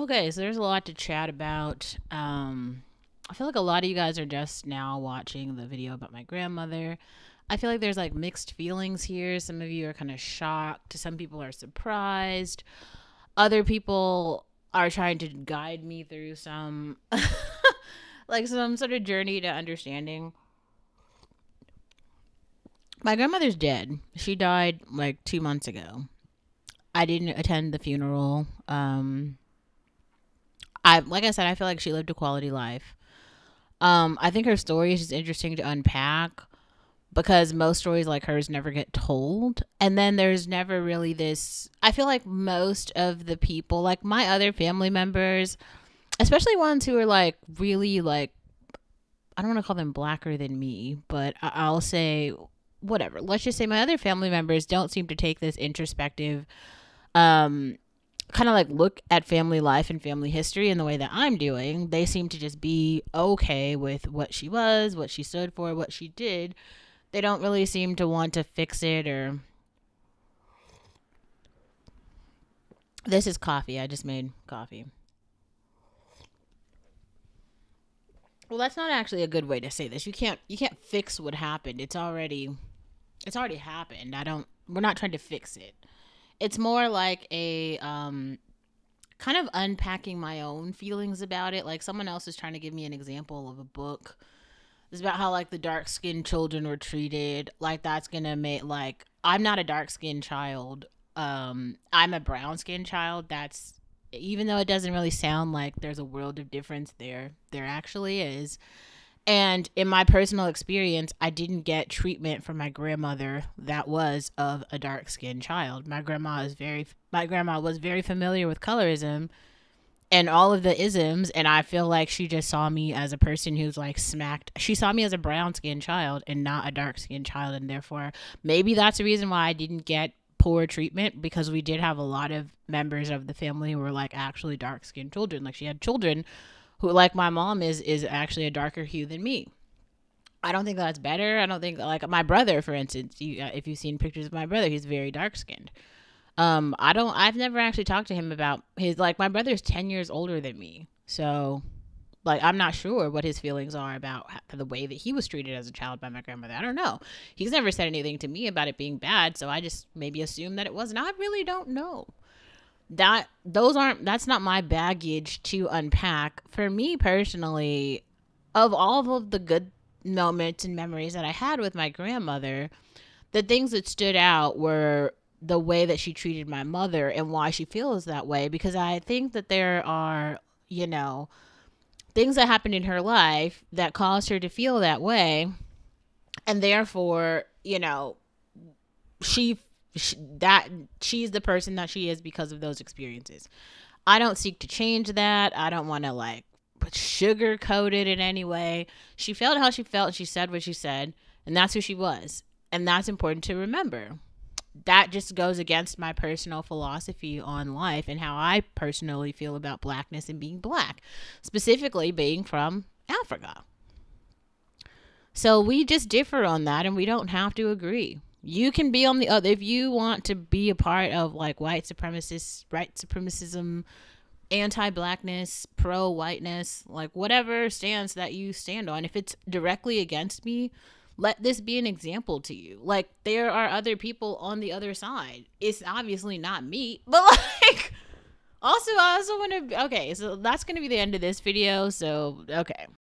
Okay, so there's a lot to chat about. I feel like a lot of you guys are just now watching the video about my grandmother. I feel like there's like mixed feelings here. Some of you are kind of shocked. Some people are surprised. Other people are trying to guide me through some like some sort of journey to understanding. My grandmother's dead. She died like 2 months ago. I didn't attend the funeral. I like I said, I feel like she lived a quality life. I think her story is just interesting to unpack because most stories like hers never get told. And then there's never really this. I feel like most of the people, like my other family members, especially ones who are like really like, I don't want to call them blacker than me, but I'll say whatever. Let's just say my other family members don't seem to take this introspective um kind of like look at family life and family history in the way that I'm doing. They seem to just be okay with what she was, what she stood for, what she did. They don't really seem to want to fix it or. This is coffee. I just made coffee. Well, that's not actually a good way to say this. You can't fix what happened. It's already happened. I don't We're not trying to fix it. It's more like a kind of unpacking my own feelings about it. Like someone else is trying to give me an example of a book. It's about how like the dark skinned children were treated. Like that's gonna make like I'm not a dark skinned child. I'm a brown skinned child. That's even though it doesn't really sound like there's a world of difference there, there actually is. And in my personal experience, I didn't get treatment from my grandmother that was of a dark skinned child. My grandma was very familiar with colorism and all of the isms, and I feel like she just saw me as a person who's like smacked. She saw me as a brown skinned child and not a dark skinned child, and therefore maybe that's the reason why I didn't get poor treatment because we did have a lot of members of the family who were like actually dark skinned children. Like she had children who like my mom is actually a darker hue than me. I don't think that's better. I don't think like my brother, for instance. If you've seen pictures of my brother, he's very dark skinned. I don't. I've never actually talked to him about his like my brother's 10 years older than me, so like I'm not sure what his feelings are about the way that he was treated as a child by my grandmother. I don't know. He's never said anything to me about it being bad, so I just maybe assume that it wasn't. I really don't know. That's not my baggage to unpack. For me personally, of all of the good moments and memories that I had with my grandmother, the things that stood out were the way that she treated my mother and why she feels that way. Because I think that there are, things that happened in her life that caused her to feel that way. And therefore, she, that she's the person that she is because of those experiences. I don't seek to change that. I don't want to like sugarcoat it in any way. She felt how she felt. And she said what she said, and that's who she was. And that's important to remember. That just goes against my personal philosophy on life and how I personally feel about blackness and being black, specifically being from Africa. So we just differ on that and we don't have to agree. You can be on the other if you want to be a part of like white supremacism, anti-blackness, pro-whiteness, like whatever stance that you stand on. If it's directly against me, let this be an example to you. Like there are other people on the other side. It's obviously not me, but like also I also want to okay, so that's going to be the end of this video. So, okay.